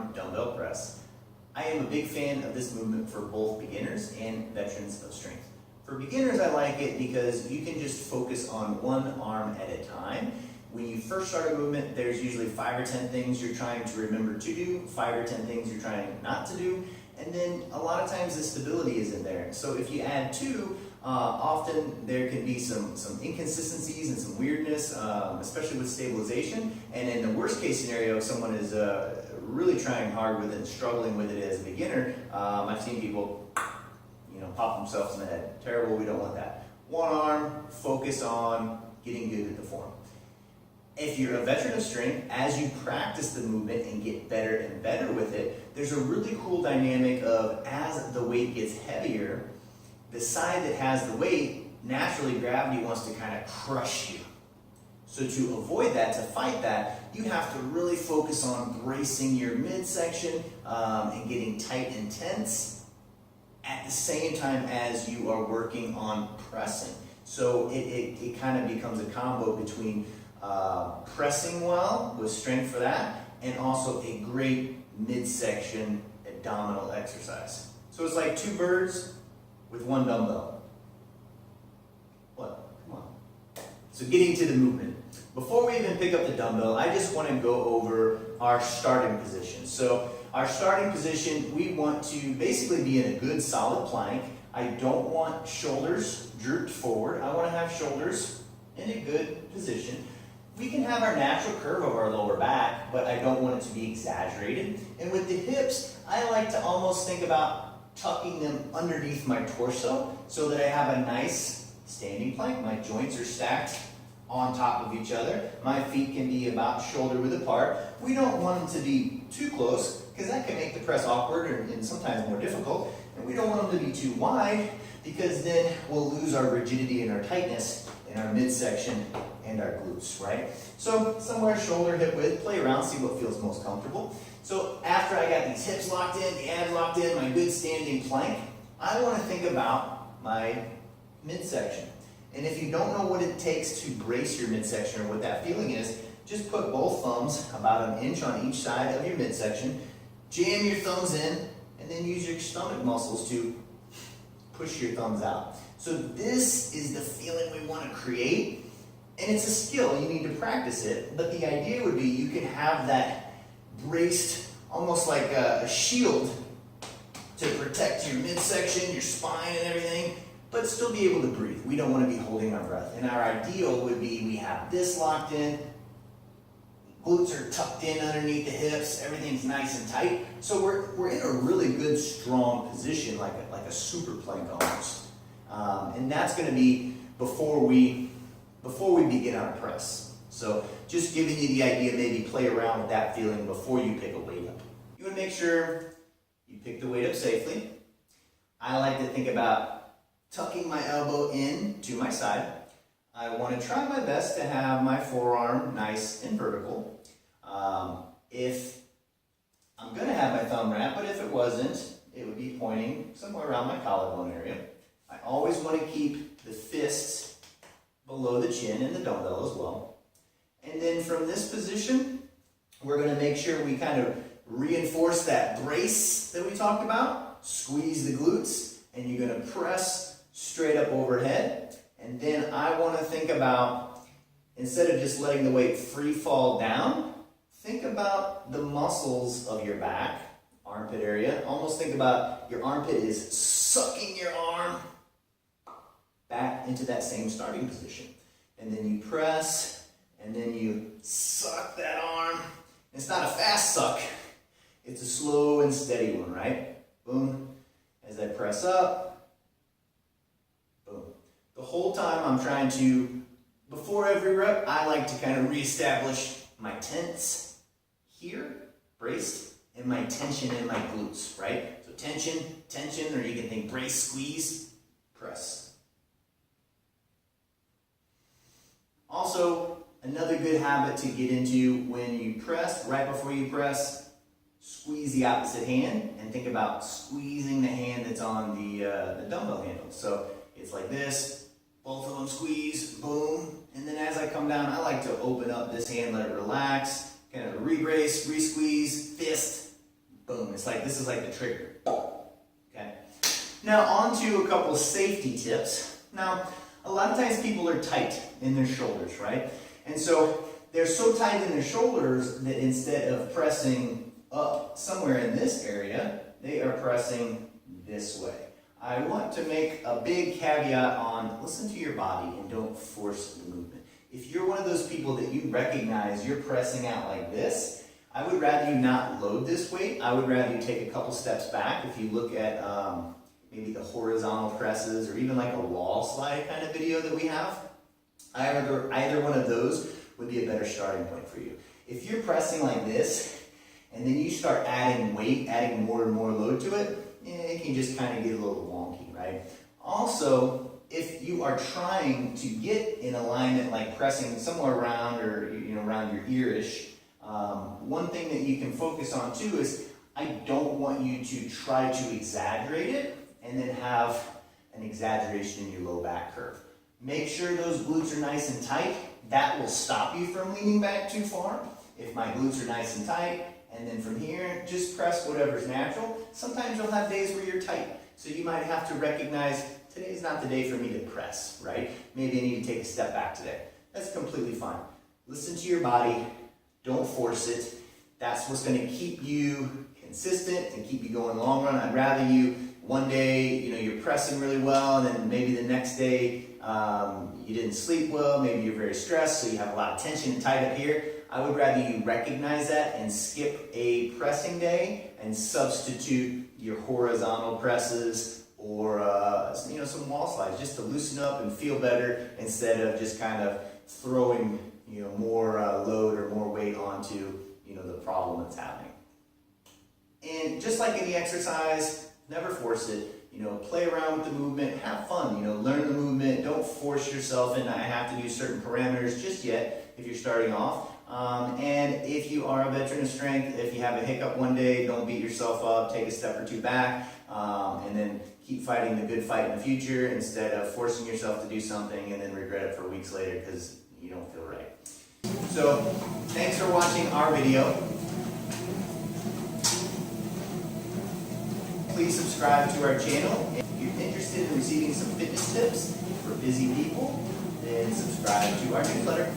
forearm dumbbell press. I am a big fan of this movement for both beginners and veterans of strength. For beginners, I like it because you can just focus on one arm at a time. When you first start a movement, there's usually 5 or 10 things you're trying to remember to do, 5 or 10 things you're trying not to do, and then a lot of times the stability is in there. So if you add 2, often there can be some inconsistencies and some weirdness, especially with stabilization. And in the worst case scenario, if someone is really trying hard with it and struggling with it as a beginner, I've seen people, pop themselves in the head. Terrible, we don't want that. One arm, focus on getting good at the form. If you're a veteran of strength, as you practice the movement and get better and better with it, there's a really cool dynamic of as the weight gets heavier, the side that has the weight, naturally gravity wants to kind of crush you. So to avoid that, to fight that, you have to really focus on bracing your midsection and getting tight and tense at the same time as you are working on pressing. So it kind of becomes a combo between pressing well with strength for that, and also a great midsection abdominal exercise. So it's like 2 birds with 1 dumbbell. What? Come on. So getting to the movement. Before we even pick up the dumbbell, I just want to go over our starting position. So our starting position, we want to basically be in a good solid plank. I don't want shoulders drooped forward. I want to have shoulders in a good position. We can have our natural curve of our lower back, but I don't want it to be exaggerated. And with the hips, I like to almost think about tucking them underneath my torso so that I have a nice standing plank. My joints are stacked on top of each other. My feet can be about shoulder width apart. We don't want them to be too close because that can make the press awkward and sometimes more difficult. And we don't want them to be too wide because then we'll lose our rigidity and our tightness in our midsection and our glutes, right? So somewhere shoulder hip width, play around, see what feels most comfortable. So after I got these hips locked in, the abs locked in, my good standing plank, I want to think about my midsection. And if you don't know what it takes to brace your midsection or what that feeling is, just put both thumbs about 1 inch on each side of your midsection, jam your thumbs in, and then use your stomach muscles to push your thumbs out. So this is the feeling we want to create, and it's a skill, you need to practice it, but the idea would be you can have that braced, almost like a shield to protect your midsection, your spine and everything, but still be able to breathe. We don't want to be holding our breath. And our ideal would be we have this locked in, glutes are tucked in underneath the hips, everything's nice and tight. So we're in a really good, strong position, like a super plank almost. And that's going to be before we begin our press. So just giving you the idea, maybe play around with that feeling before you pick a weight up. You want to make sure you pick the weight up safely. I like to think about tucking my elbow in to my side. I want to try my best to have my forearm nice and vertical. If I'm going to have my thumb wrap, but if it wasn't, it would be pointing somewhere around my collarbone area. I always want to keep the fists below the chin and the dumbbell as well. And then from this position, we're going to make sure we kind of reinforce that brace that we talked about. Squeeze the glutes, and you're going to press straight up overhead. And then I want to think about, instead of just letting the weight free fall down, think about the muscles of your back, armpit area. Almost think about your armpit is sucking your arm back into that same starting position. And then you press, and then you suck that arm. It's not a fast suck. It's a slow and steady one, right? Boom. As I press up, boom. The whole time I'm trying to, before every rep, I like to kind of reestablish my tense here, braced, and my tension in my glutes, right? So tension, tension, or you can think brace, squeeze, press. Also, another good habit to get into when you press, right before you press, squeeze the opposite hand and think about squeezing the hand that's on the dumbbell handle. So it's like this, both of them squeeze, boom, and then as I come down, I like to open up this hand, let it relax, kind of re-brace, re-squeeze, fist, this is like the trigger. Okay. Now on to a couple safety tips. Now, a lot of times people are tight in their shoulders, right? And so they're so tight in their shoulders that instead of pressing up somewhere in this area, they are pressing this way. I want to make a big caveat on listen to your body and don't force the movement. If you're one of those people that you recognize you're pressing out like this, I would rather you not load this weight. I would rather you take a couple steps back. If you look at maybe the horizontal presses or even like a wall slide kind of video that we have, either one of those would be a better starting point for you. If you're pressing like this and then you start adding weight, adding more and more load to it, it can just kind of get a little wonky, right? Also, if you are trying to get in alignment, like pressing somewhere around or around your ear-ish, one thing that you can focus on too is I don't want you to try to exaggerate it and then have an exaggeration in your low back curve. Make sure those glutes are nice and tight. That will stop you from leaning back too far. If my glutes are nice and tight, and then from here, just press whatever's natural. Sometimes you'll have days where you're tight. So you might have to recognize, today's not the day for me to press, right? Maybe I need to take a step back today. That's completely fine. Listen to your body. Don't force it. That's what's going to keep you consistent and keep you going long run. I'd rather you, one day, you're pressing really well, and then maybe the next day, you didn't sleep well, maybe you're very stressed, so you have a lot of tension and tight up here. I would rather you recognize that and skip a pressing day and substitute your horizontal presses or some wall slides just to loosen up and feel better instead of just kind of throwing more load or more weight onto the problem that's happening. And just like any exercise, never force it. Play around with the movement, have fun, learn the movement, don't force yourself in. I have to do certain parameters just yet if you're starting off. And if you are a veteran of strength, if you have a hiccup one day, don't beat yourself up, take a step or two back, and then keep fighting the good fight in the future instead of forcing yourself to do something and then regret it for weeks later because you don't feel right. So, thanks for watching our video. Please subscribe to our channel. If you're interested in receiving some fitness tips for busy people, then subscribe to our newsletter.